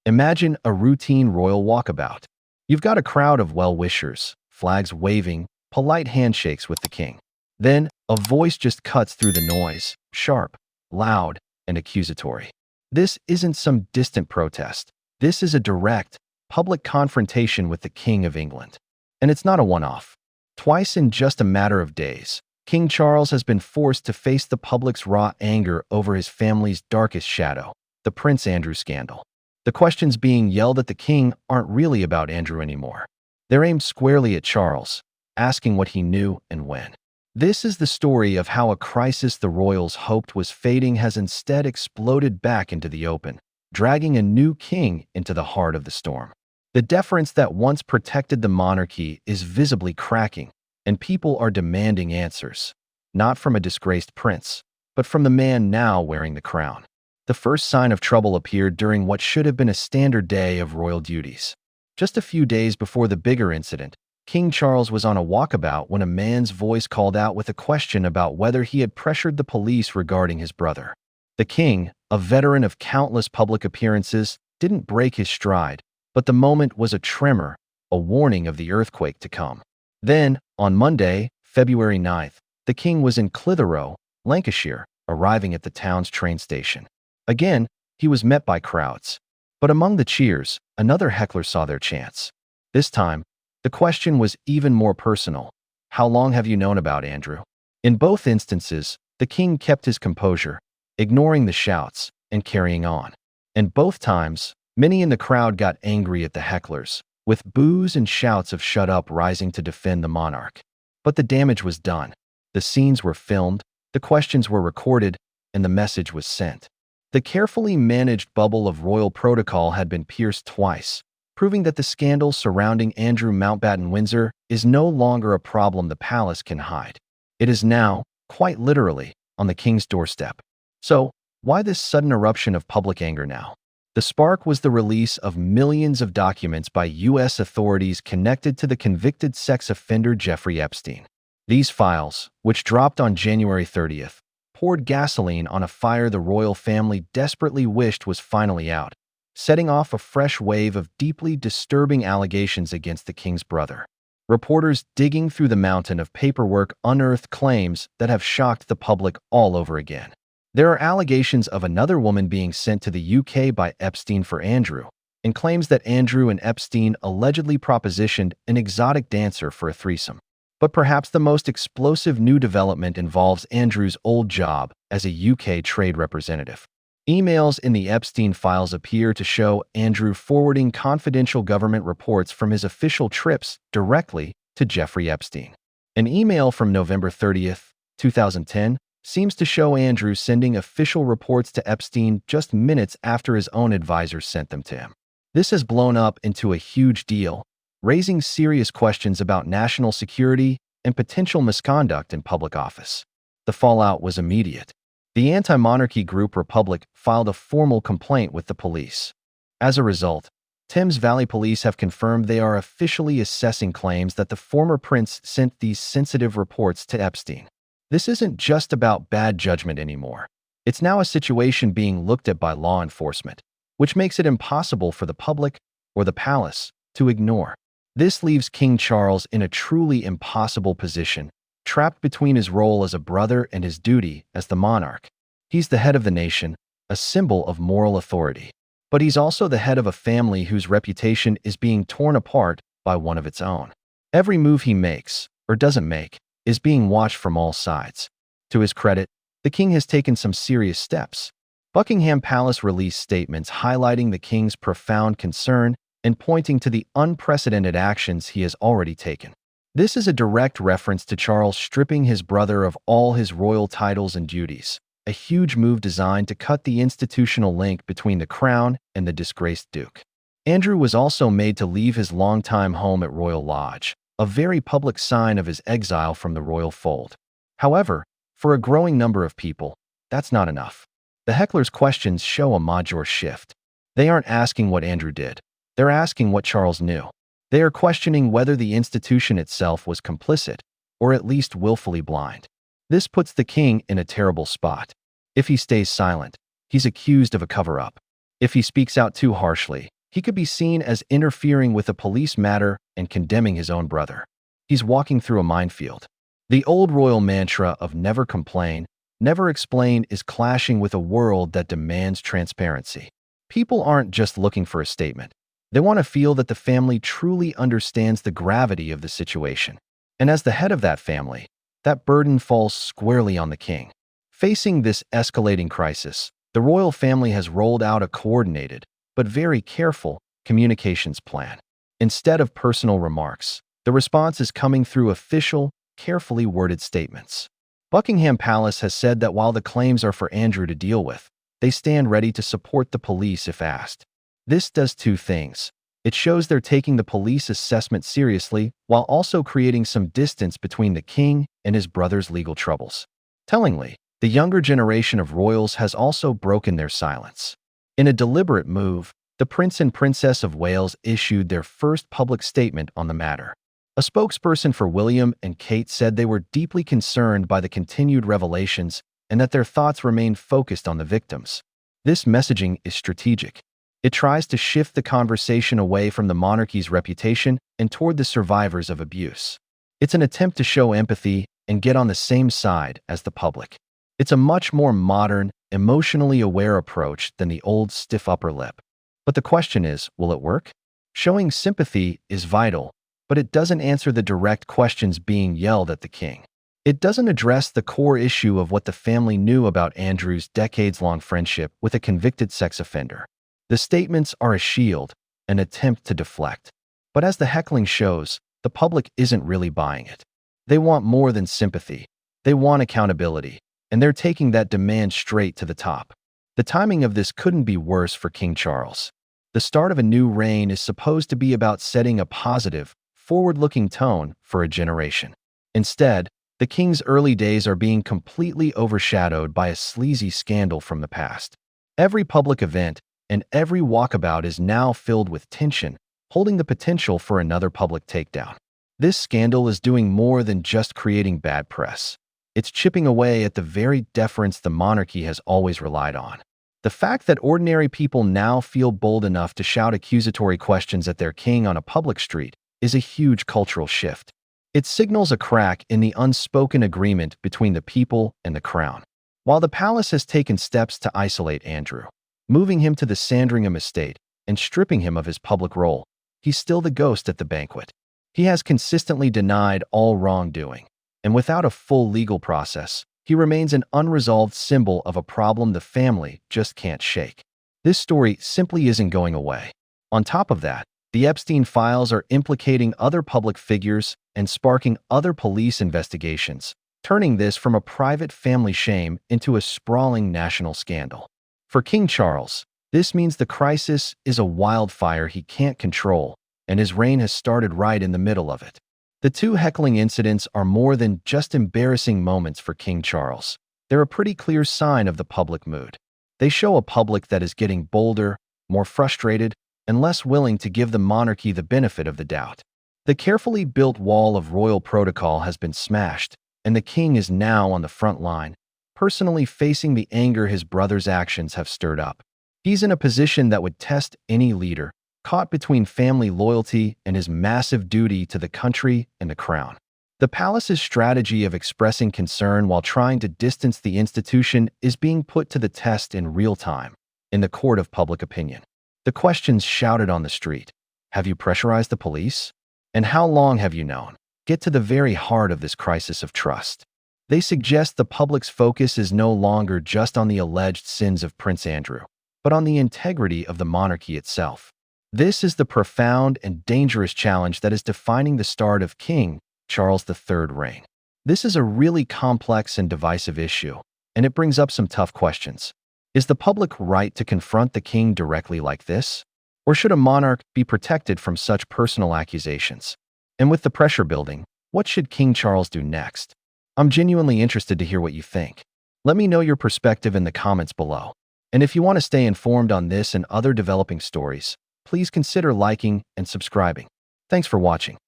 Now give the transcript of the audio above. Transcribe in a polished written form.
Imagine a routine royal walkabout. You've got a crowd of well-wishers, flags waving, polite handshakes with the king. Then, a voice just cuts through the noise, sharp, loud, and accusatory. This isn't some distant protest. This is a direct, public confrontation with the King of England. And it's not a one-off. Twice in just a matter of days, King Charles has been forced to face the public's raw anger over his family's darkest shadow, the Prince Andrew scandal. The questions being yelled at the king aren't really about Andrew anymore. They're aimed squarely at Charles, asking what he knew and when. This is the story of how a crisis the royals hoped was fading has instead exploded back into the open, dragging a new king into the heart of the storm. The deference that once protected the monarchy is visibly cracking, and people are demanding answers, not from a disgraced prince, but from the man now wearing the crown. The first sign of trouble appeared during what should have been a standard day of royal duties. Just a few days before the bigger incident, King Charles was on a walkabout when a man's voice called out with a question about whether he had pressured the police regarding his brother. The king, a veteran of countless public appearances, didn't break his stride, but the moment was a tremor, a warning of the earthquake to come. Then, on Monday, February 9th, the king was in Clitheroe, Lancashire, arriving at the town's train station. Again, he was met by crowds. But among the cheers, another heckler saw their chance. This time, the question was even more personal. How long have you known about Andrew? In both instances, the king kept his composure, ignoring the shouts and carrying on. And both times, many in the crowd got angry at the hecklers, with boos and shouts of "shut up" rising to defend the monarch. But the damage was done. The scenes were filmed, the questions were recorded, and the message was sent. The carefully managed bubble of royal protocol had been pierced twice, proving that the scandal surrounding Andrew Mountbatten Windsor is no longer a problem the palace can hide. It is now, quite literally, on the king's doorstep. So, why this sudden eruption of public anger now? The spark was the release of millions of documents by U.S. authorities connected to the convicted sex offender Jeffrey Epstein. These files, which dropped on January 30th, poured gasoline on a fire the royal family desperately wished was finally out, setting off a fresh wave of deeply disturbing allegations against the king's brother. Reporters digging through the mountain of paperwork unearthed claims that have shocked the public all over again. There are allegations of another woman being sent to the UK by Epstein for Andrew, and claims that Andrew and Epstein allegedly propositioned an exotic dancer for a threesome. But perhaps the most explosive new development involves Andrew's old job as a UK trade representative. Emails in the Epstein files appear to show Andrew forwarding confidential government reports from his official trips directly to Jeffrey Epstein. An email from November 30th, 2010, seems to show Andrew sending official reports to Epstein just minutes after his own advisors sent them to him. This has blown up into a huge deal, raising serious questions about national security and potential misconduct in public office. The fallout was immediate. The anti-monarchy group Republic filed a formal complaint with the police. As a result, Thames Valley Police have confirmed they are officially assessing claims that the former prince sent these sensitive reports to Epstein. This isn't just about bad judgment anymore. It's now a situation being looked at by law enforcement, which makes it impossible for the public or the palace to ignore. This leaves King Charles in a truly impossible position, trapped between his role as a brother and his duty as the monarch. He's the head of the nation, a symbol of moral authority. But he's also the head of a family whose reputation is being torn apart by one of its own. Every move he makes, or doesn't make, is being watched from all sides. To his credit, the king has taken some serious steps. Buckingham Palace released statements highlighting the king's profound concern and pointing to the unprecedented actions he has already taken. This is a direct reference to Charles stripping his brother of all his royal titles and duties, a huge move designed to cut the institutional link between the crown and the disgraced duke. Andrew was also made to leave his longtime home at Royal Lodge, a very public sign of his exile from the royal fold. However, for a growing number of people, that's not enough. The hecklers' questions show a major shift. They aren't asking what Andrew did. They're asking what Charles knew. They are questioning whether the institution itself was complicit, or at least willfully blind. This puts the king in a terrible spot. If he stays silent, he's accused of a cover-up. If he speaks out too harshly, he could be seen as interfering with a police matter and condemning his own brother. He's walking through a minefield. The old royal mantra of never complain, never explain is clashing with a world that demands transparency. People aren't just looking for a statement. They want to feel that the family truly understands the gravity of the situation. And as the head of that family, that burden falls squarely on the king. Facing this escalating crisis, the royal family has rolled out a coordinated, but very careful, communications plan. Instead of personal remarks, the response is coming through official, carefully worded statements. Buckingham Palace has said that while the claims are for Andrew to deal with, they stand ready to support the police if asked. This does two things. It shows they're taking the police assessment seriously while also creating some distance between the king and his brother's legal troubles. Tellingly, the younger generation of royals has also broken their silence. In a deliberate move, the Prince and Princess of Wales issued their first public statement on the matter. A spokesperson for William and Kate said they were deeply concerned by the continued revelations and that their thoughts remained focused on the victims. This messaging is strategic. It tries to shift the conversation away from the monarchy's reputation and toward the survivors of abuse. It's an attempt to show empathy and get on the same side as the public. It's a much more modern, emotionally aware approach than the old stiff upper lip. But the question is, will it work? Showing sympathy is vital, but it doesn't answer the direct questions being yelled at the king. It doesn't address the core issue of what the family knew about Andrew's decades-long friendship with a convicted sex offender. The statements are a shield, an attempt to deflect. But as the heckling shows, the public isn't really buying it. They want more than sympathy. They want accountability, and they're taking that demand straight to the top. The timing of this couldn't be worse for King Charles. The start of a new reign is supposed to be about setting a positive, forward-looking tone for a generation. Instead, the king's early days are being completely overshadowed by a sleazy scandal from the past. Every public event and every walkabout is now filled with tension, holding the potential for another public takedown. This scandal is doing more than just creating bad press. It's chipping away at the very deference the monarchy has always relied on. The fact that ordinary people now feel bold enough to shout accusatory questions at their king on a public street is a huge cultural shift. It signals a crack in the unspoken agreement between the people and the crown. While the palace has taken steps to isolate Andrew, moving him to the Sandringham estate and stripping him of his public role, he's still the ghost at the banquet. He has consistently denied all wrongdoing, and without a full legal process, he remains an unresolved symbol of a problem the family just can't shake. This story simply isn't going away. On top of that, the Epstein files are implicating other public figures and sparking other police investigations, turning this from a private family shame into a sprawling national scandal. For King Charles, this means the crisis is a wildfire he can't control, and his reign has started right in the middle of it. The two heckling incidents are more than just embarrassing moments for King Charles. They're a pretty clear sign of the public mood. They show a public that is getting bolder, more frustrated, and less willing to give the monarchy the benefit of the doubt. The carefully built wall of royal protocol has been smashed, and the king is now on the front line, personally facing the anger his brother's actions have stirred up. He's in a position that would test any leader, caught between family loyalty and his massive duty to the country and the crown. The palace's strategy of expressing concern while trying to distance the institution is being put to the test in real time, in the court of public opinion. The questions shouted on the street: have you pressurized the police? And how long have you known? Get to the very heart of this crisis of trust. They suggest the public's focus is no longer just on the alleged sins of Prince Andrew, but on the integrity of the monarchy itself. This is the profound and dangerous challenge that is defining the start of King Charles III's reign. This is a really complex and divisive issue, and it brings up some tough questions. Is the public right to confront the king directly like this? Or should a monarch be protected from such personal accusations? And with the pressure building, what should King Charles do next? I'm genuinely interested to hear what you think. Let me know your perspective in the comments below. And if you want to stay informed on this and other developing stories, please consider liking and subscribing. Thanks for watching.